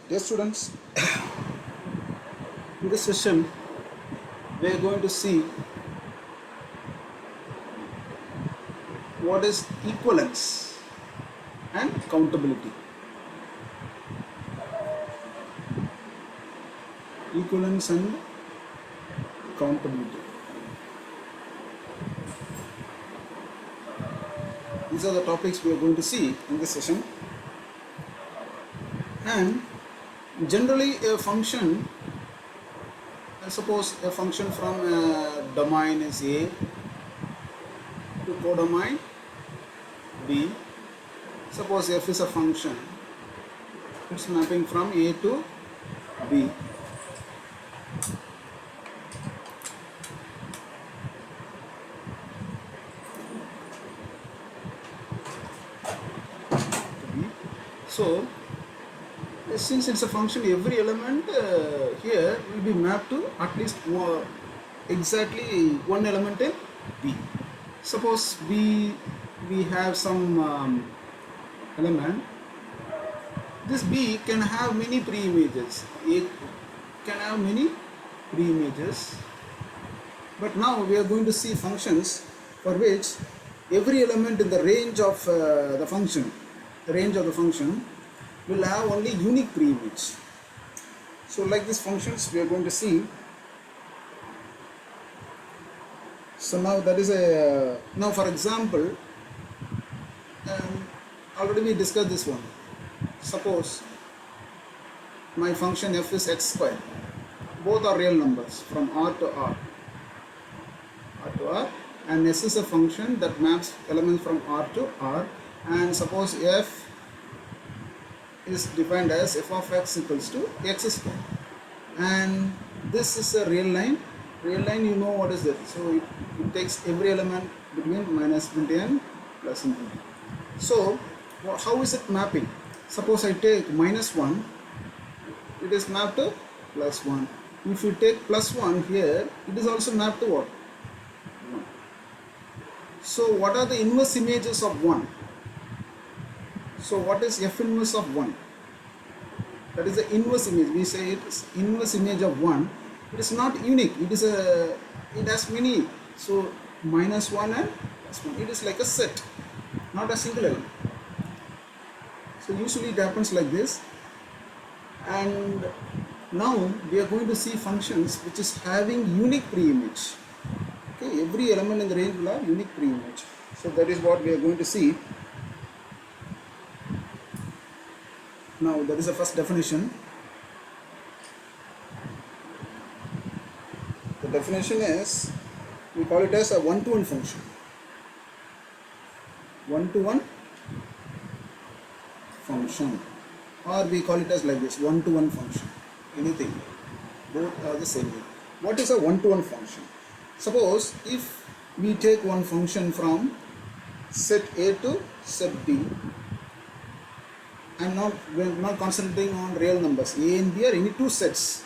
Dear students, in this session we are going to see what is equivalence and countability. Equivalence and countability. These are the topics we are going to see in this session. And generally a function, suppose a function from a domain is A to codomain B. Suppose f is a function, it's mapping from A to B. So since it's a function, every element here will be mapped to at least exactly one element in B. Suppose we have some element. This B can have many pre-images. A can have many pre-images. But now we are going to see functions for which every element in the range of the function will have only unique pre-image. So like these functions we are going to see. So now that is a, now for example, already we discussed this one. Suppose my function f is x square. Both are real numbers from R to R. And S is a function that maps elements from R to R. And suppose f is defined as f of x equals to x square, and this is a real line. Real line, you know what is it? So it takes every element between minus infinity and plus infinity. So how is it mapping? Suppose I take minus 1, it is mapped to plus 1. If you take plus 1 here, it is also mapped to what? 1. So what are the inverse images of 1? So what is f inverse of 1? That is the inverse image. We say it is inverse image of 1. It is not unique. It has many. So minus 1 and plus 1. It is like a set, not a single element. So usually it happens like this. And now we are going to see functions which is having unique pre-image. Okay, every element in the range will have unique pre-image. So that is what we are going to see. Now that is the first definition. The definition is, we call it as a one-to-one function. One-to-one function, or we call it as like this, one-to-one function. Anything, both are the same thing. What is a one-to-one function? Suppose if we take one function from set A to set B. We're not concentrating on real numbers, A and B are any two sets.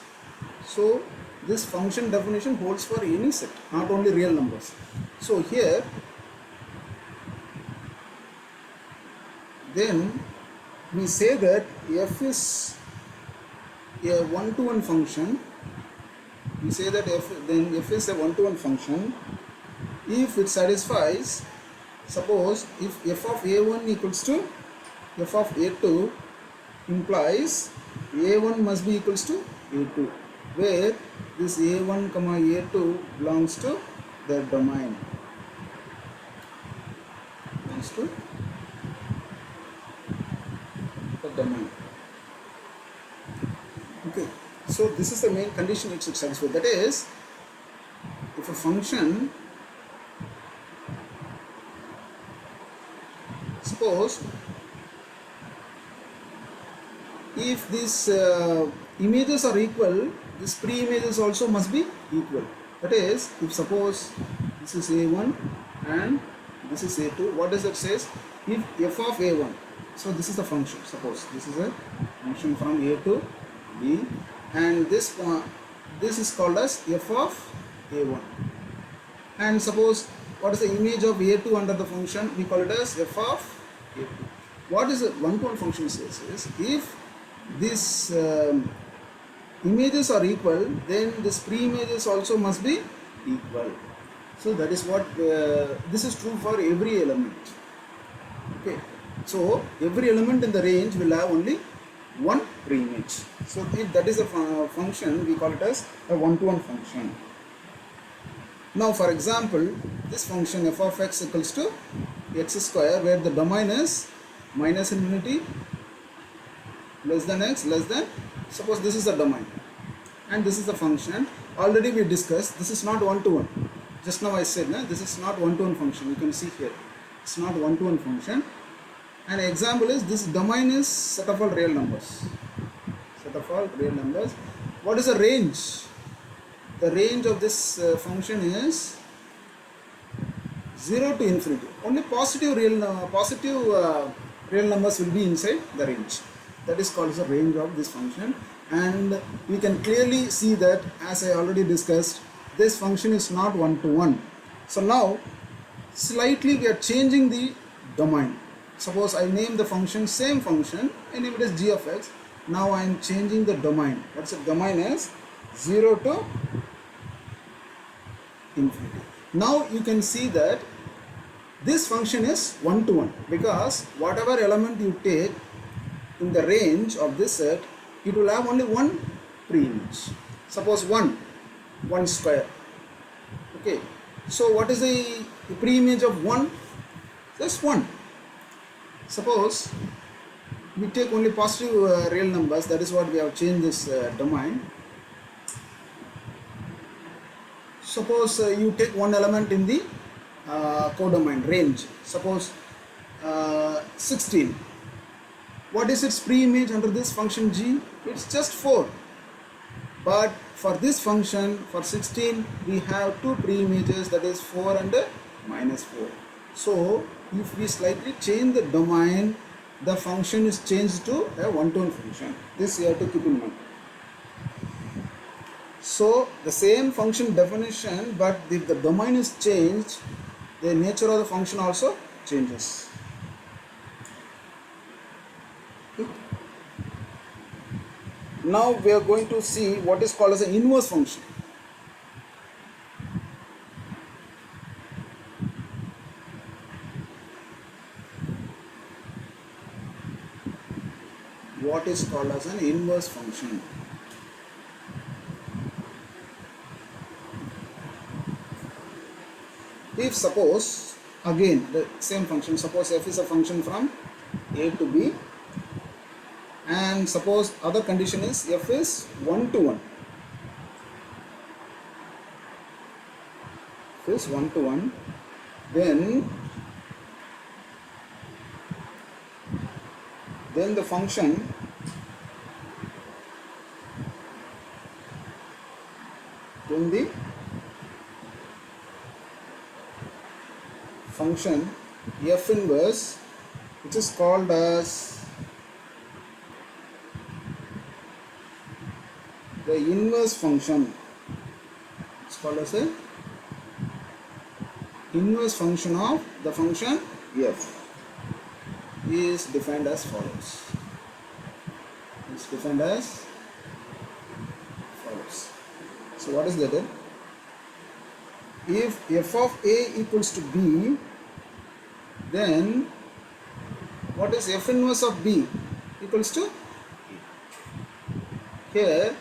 So this function definition holds for any set, not only real numbers. So here, then we say that f is a one-to-one function. We say that f is a one-to-one function if it satisfies, suppose if f of a1 equals to f of a2, implies a1 must be equals to a2, where this a1 comma a2 belongs to the domain, Okay, so this is the main condition it should satisfy. That is, if a function, suppose if these images are equal, these pre-images also must be equal. That is, if suppose this is a1 and this is a2, what does it says? If f of a1, so this is the function, suppose this is a function from A to B, and this is called as f of a1, and suppose what is the image of a2 under the function? We call it as f of a2. What is a one-to-one function says is, if these images are equal, then this pre-images also must be equal. So that is what this is true for every element. Okay, so every element in the range will have only one pre-image. So if that is a function, we call it as a one-to-one function. Now for example, this function f of x equals to x square, where the domain is minus infinity, less than x, less than, suppose this is the domain and this is the function. Already we discussed, this is not one-to-one. Just now I said, this is not one-to-one function. You can see here, it's not one-to-one function. An example is, this domain is set of all real numbers. Set of all real numbers. What is the range? The range of this function is 0 to infinity. Only positive real numbers will be inside the range. That is called the range of this function. And we can clearly see that, as I already discussed, this function is not one-to-one. So now slightly we are changing the domain. Suppose I name the function same function, I name it as g of x. Now I am changing the domain. What's the domain is 0 to infinity. Now you can see that this function is one-to-one, because whatever element you take in the range of this set, it will have only one pre-image. Suppose 1 square. Okay, so what is the pre-image of 1? Just 1. Suppose we take only positive real numbers, that is what we have changed this domain. Suppose you take one element in the codomain range, suppose 16. What is its pre-image under this function g? It's just 4. But for this function, for 16, we have two pre-images, that is 4 and minus 4. So if we slightly change the domain, the function is changed to a one-to-one function. This you have to keep in mind. So the same function definition, but if the domain is changed, the nature of the function also changes. Now we are going to see what is called as an inverse function. What is called as an inverse function? If suppose, again the same function, suppose f is a function from a to b, and suppose other condition is f is one-to-one. F is one-to-one, then the function f inverse, which is called as the inverse function. It's called as a inverse function of the function f, is defined as follows. It's defined as follows. So what is that? If f of a equals to b, then what is f inverse of b? Equals to a. Here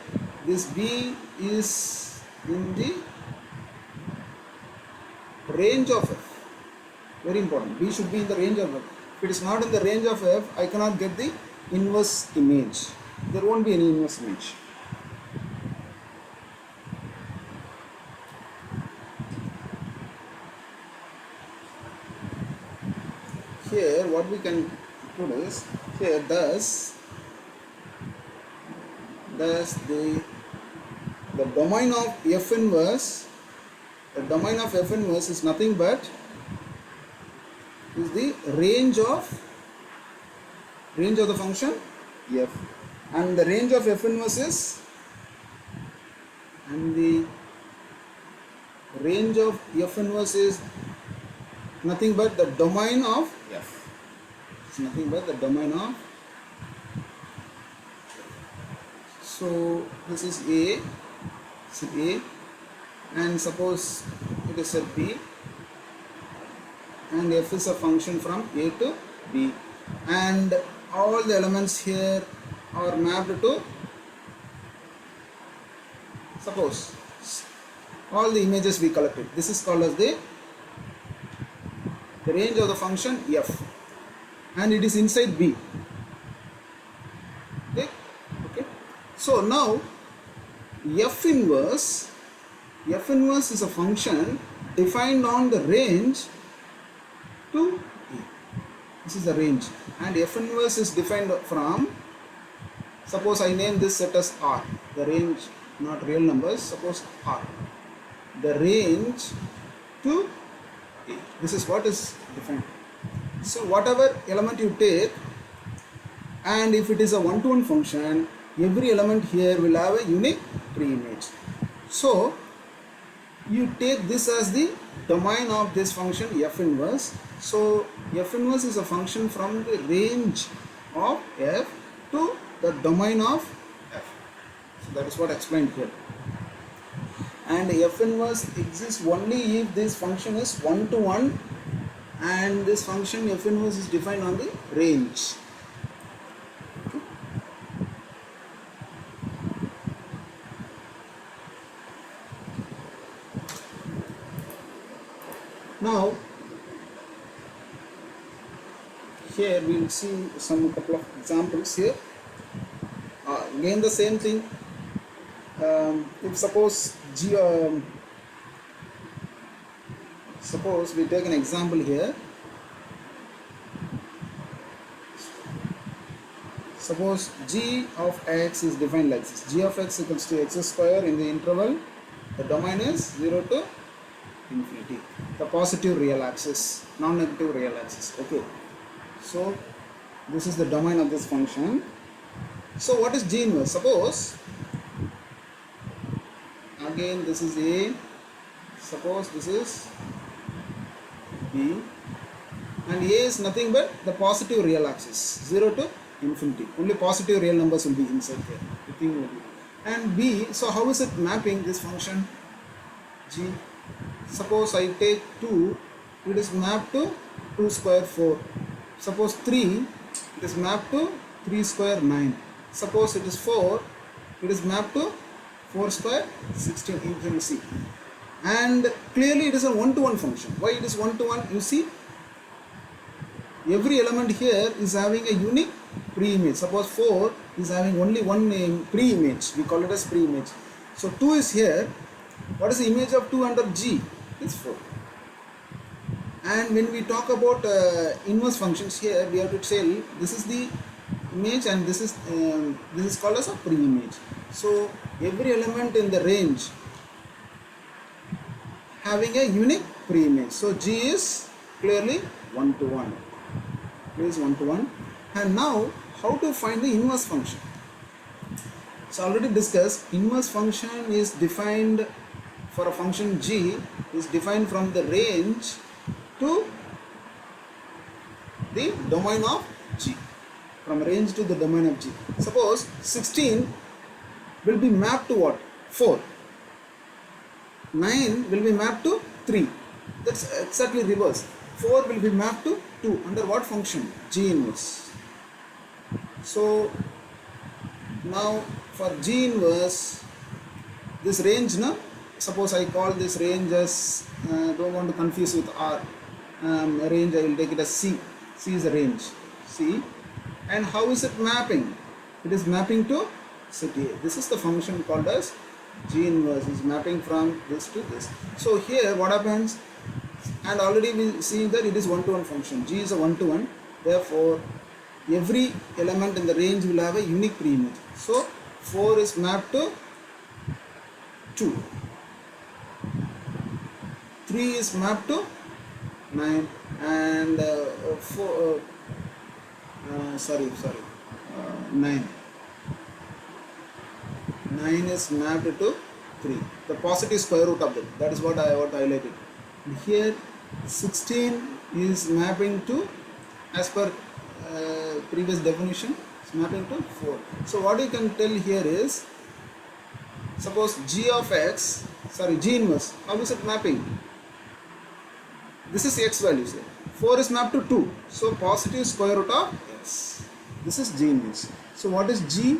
this b is in the range of f. Very important. B should be in the range of f. If it is not in the range of f, I cannot get the inverse image. There won't be any inverse image. Here what we can put is, here thus the domain of f inverse, the domain of f inverse is nothing but is the range of the function f, and the range of f inverse is, and the range of f inverse is nothing but the domain of f. It's nothing but the domain of f. So this is A, set A, and suppose it is set B, and f is a function from A to B, and all the elements here are mapped to, suppose, all the images we collected. This is called as the range of the function f, and it is inside B. Okay. So now f inverse is a function defined on the range to E. This is the range, and f inverse is defined from, suppose I name this set as R, the range, not real numbers, suppose R, the range to A. This is what is defined. So whatever element you take, and if it is a one-to-one function, every element here will have a unique pre-image. So you take this as the domain of this function f inverse. So f inverse is a function from the range of f to the domain of f. So that is what explained here. And f inverse exists only if this function is one-to-one, and this function f inverse is defined on the range. Now here we will see some couple of examples here. Again the same thing. If suppose suppose we take an example here. Suppose g of x is defined like this: g of x equals to x square in the interval. The domain is 0 to infinity. The positive real axis, non-negative real axis. Okay. So this is the domain of this function. So what is g inverse? Suppose again this is A, suppose this is B, and A is nothing but the positive real axis, 0 to infinity. Only positive real numbers will be inside here. And B, so how is it mapping this function g? Suppose I take 2, it is mapped to 2 square 4. Suppose 3, it is mapped to 3 square 9. Suppose it is 4, it is mapped to 4 square 16. You can see. And clearly it is a one-to-one function. Why it is one-to-one? You see, every element here is having a unique pre-image. Suppose 4 is having only one pre-image. We call it as pre-image. So 2 is here. What is the image of 2 under G? It's 4. And when we talk about inverse functions here, we have to tell this is the image and this is called as a pre-image. So every element in the range having a unique pre-image. So G is clearly one-to-one. Is one-to-one. And now how to find the inverse function? So already discussed, inverse function is defined for a function g is defined from the range to the domain of g. From range to the domain of g. Suppose 16 will be mapped to what? 4. 9 will be mapped to 3. That's exactly reverse. 4 will be mapped to 2. Under what function? G inverse. So now for G inverse, this range, no? Suppose I call this range as, don't want to confuse with R, range I will take it as C. C is the range, C. And how is it mapping? It is mapping to set A. This is the function called as G inverse, is mapping from this to this. So here what happens, and already we see that it is one-to-one function. G is a one-to-one, therefore every element in the range will have a unique pre-image. So 4 is mapped to 2, 3 is mapped to 9, and 9. 9 is mapped to 3. The positive square root of it. That is what I want to highlight it. And here 16 is mapping to, as per previous definition, It's mapping to 4. So what you can tell here is, suppose g of x, sorry, g inverse, how is it mapping? This is x values here. 4 is mapped to 2. So positive square root of x. This is g inverse. So what is g?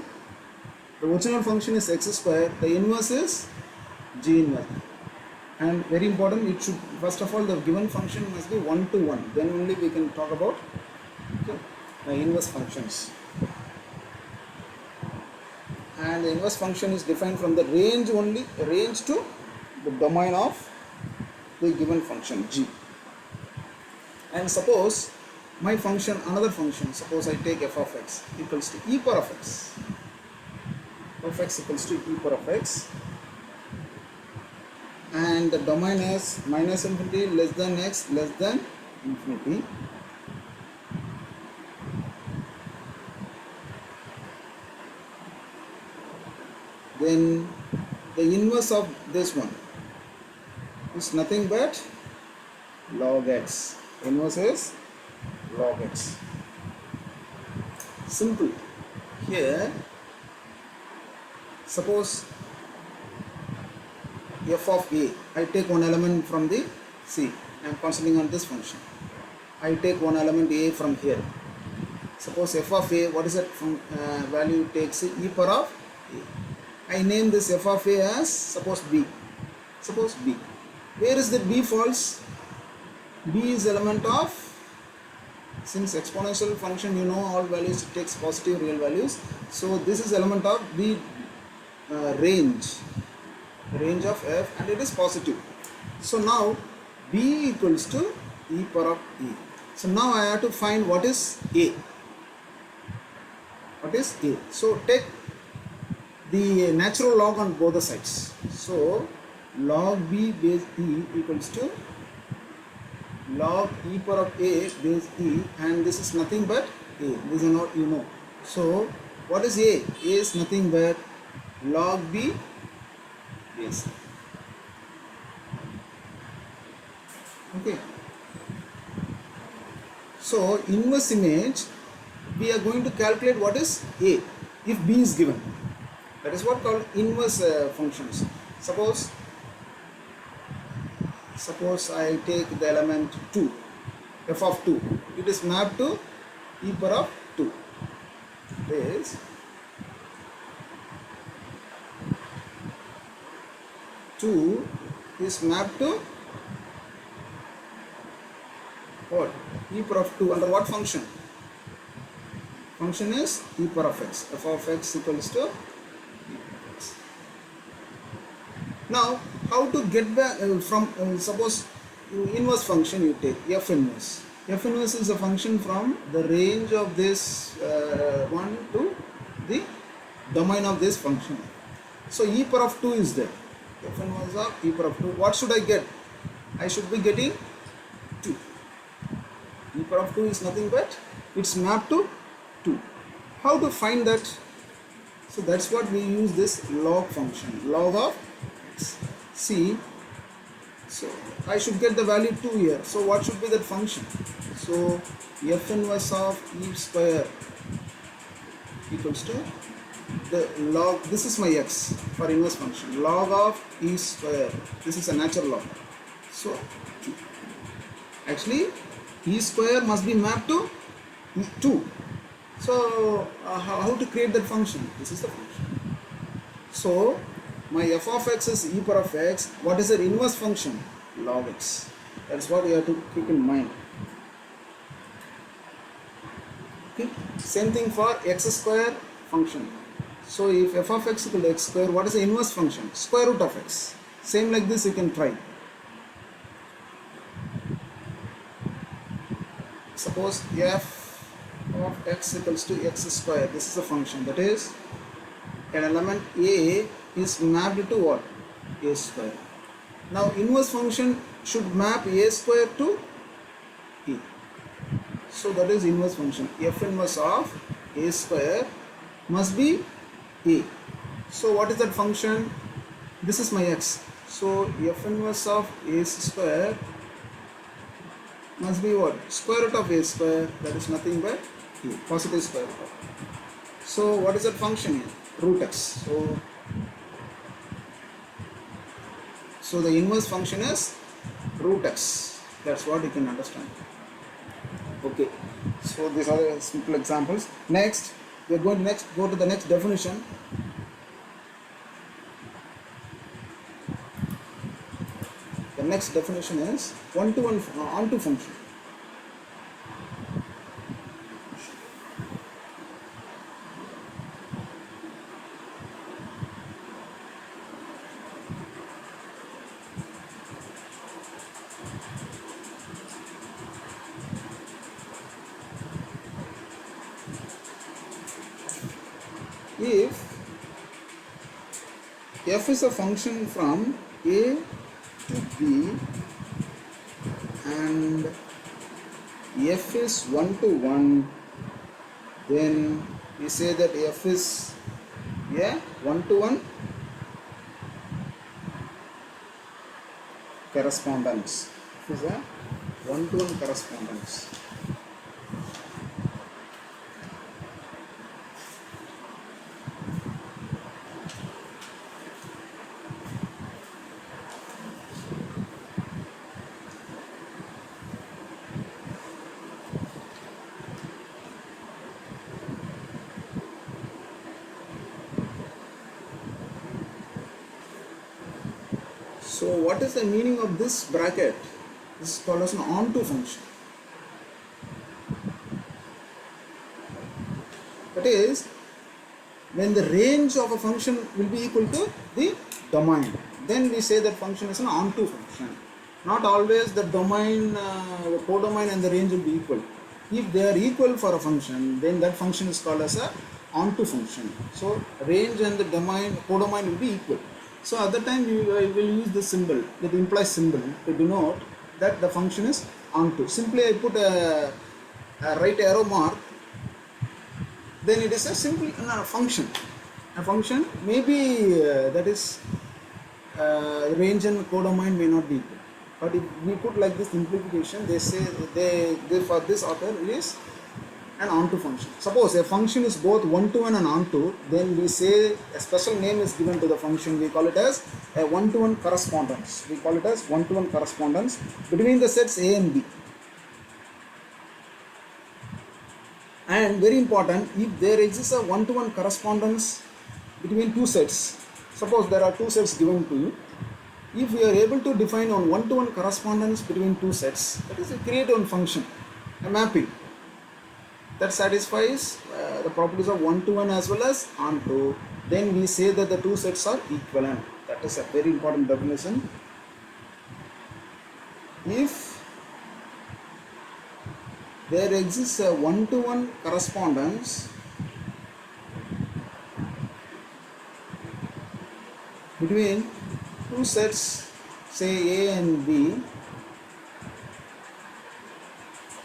The original function is x square. The inverse is g inverse. And very important, it should, first of all, the given function must be 1 to 1. Then only we can talk about, okay, the inverse functions. And the inverse function is defined from the range only, range to the domain of the given function g. And suppose my function, another function, suppose I take f of x equals to e power of x. F of x equals to e power of x. And the domain is minus infinity less than x less than infinity. Then the inverse of this one is nothing but log x. Inverse is log x. Simple. Here, suppose f of a, I take one element from the C. I am concentrating on this function. I take one element a from here. Suppose f of a, what is that from value takes e power of a. I name this f of a as, suppose b. Suppose b. Where is that b falls? B is element of, since exponential function, you know all values, it takes positive real values. So this is element of b range of f, and it is positive. So now b equals to e power of a. So now I have to find what is a. What is a? So take the natural log on both the sides. So log b base e equals to log e power of a base e, and this is nothing but a. This is not, you know. So what is a? A is nothing but log b base e. Okay. So inverse image, we are going to calculate what is a if b is given. That is what called inverse functions. Suppose I take the element 2, f of 2. It is mapped to e power of 2. It is 2 is mapped to what? E power of 2 under what function? Function is e power of x. F of x equals to e power of x. Now, how to get back from, suppose inverse function you take, f inverse. F inverse is a function from the range of this one to the domain of this function. So e power of 2 is there. F inverse of e power of 2. What should I get? I should be getting 2. E power of 2 is nothing but it's mapped to 2. How to find that? So that's what we use this log function, log of x. See, so I should get the value 2 here. So what should be that function? So f inverse of e square equals to the log, this is my x for inverse function, log of e square. This is a natural log. So actually e square must be mapped to 2. So how to create that function? This is the function. So my f of x is e power of x. What is the inverse function? Log x. That's what you have to keep in mind. Okay. Same thing for x square function. So if f of x equal to x square, what is the inverse function? Square root of x. Same like this you can try. Suppose f of x equals to x square. This is a function, that is an element a is mapped to what? A square. Now inverse function should map a square to e. So that is inverse function. F inverse of a square must be a. So what is that function? This is my x. So f inverse of a square must be what? Square root of a square, that is nothing but a, positive square root of. So what is that function here? Root x. So the inverse function is root x. That's what you can understand. Okay, so these are the simple examples. Next we are going to go to the next definition. The next definition is one-to-one onto function. If f is a function from a to b and f is 1 to 1, then we say that f is a 1 to 1 correspondence. F is a 1 to 1 correspondence. So what is the meaning of this bracket? This is called as an onto function. That is, when the range of a function will be equal to the domain, then we say that function is an onto function. Not always the domain, the codomain and the range will be equal. If they are equal for a function, then that function is called as a onto function. So range and the domain, codomain will be equal. So at that time we will use the symbol, that implies symbol, to denote that the function is onto. Simply I put a right arrow mark, then it is a simple function. A function maybe that is range and codomain may not be equal. But if we put like this simplification, they say they for this author it is an onto function. Suppose a function is both 1 to 1 and onto, then we say a special name is given to the function. We call it as a 1 to 1 correspondence. We call it as 1 to 1 correspondence between the sets A and B. And very important, if there exists a 1 to 1 correspondence between two sets, suppose there are two sets given to you, if we are able to define on 1 to 1 correspondence between two sets, that is, create one function, a mapping that satisfies the properties of 1 to 1 as well as onto, then we say that the two sets are equivalent. That is a very important definition. If there exists a 1 to 1 correspondence between two sets, say A and B,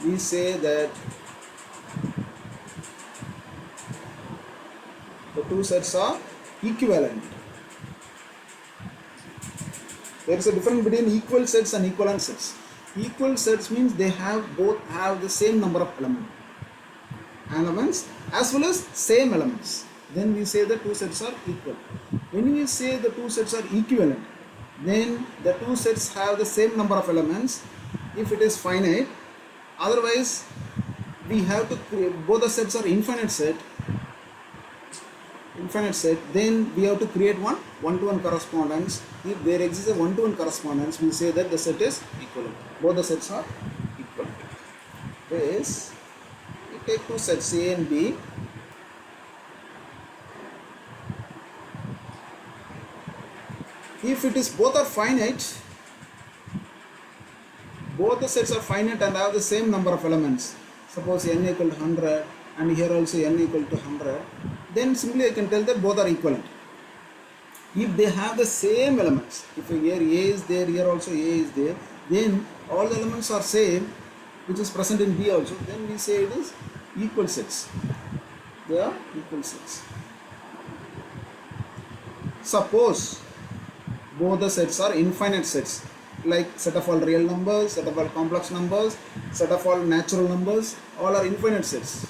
we say that the two sets are equivalent. There is a difference between equal sets and equivalent sets. Equal sets means they both have the same number of elements as well as same elements. Then we say the two sets are equal. When we say the two sets are equivalent, then the two sets have the same number of elements if it is finite. Otherwise, we have to create, both the sets are infinite set, then we have to create one 1 to 1 correspondence. If there exists a 1 to 1 correspondence, we say that the set is equivalent. Both the sets are equal. This, we take two sets A and B. If it is both are finite, both the sets are finite and have the same number of elements. Suppose n equal to 100 and here also n equal to 100, then simply I can tell that both are equivalent. If they have the same elements, if here A is there, here also A is there, then all the elements are same, which is present in B also, then we say it is equal sets. They are equal sets. Suppose both the sets are infinite sets, like set of all real numbers, set of all complex numbers, set of all natural numbers, all are infinite sets.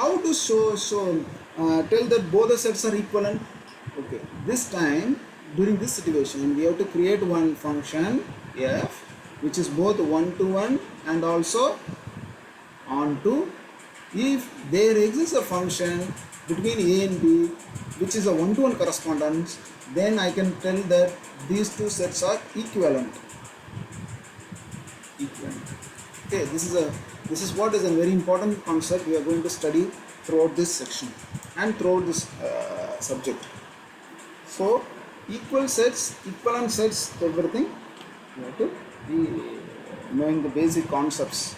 how to tell that both the sets are equivalent? Okay, this time during this situation we have to create one function f which is both one to one and also onto. If there exists a function between a and b which is a one to one correspondence, then I can tell that these two sets are equivalent. Okay, this is what is a very important concept we are going to study throughout this section and throughout this subject. So equal sets, equivalent sets, everything you have to be knowing the basic concepts.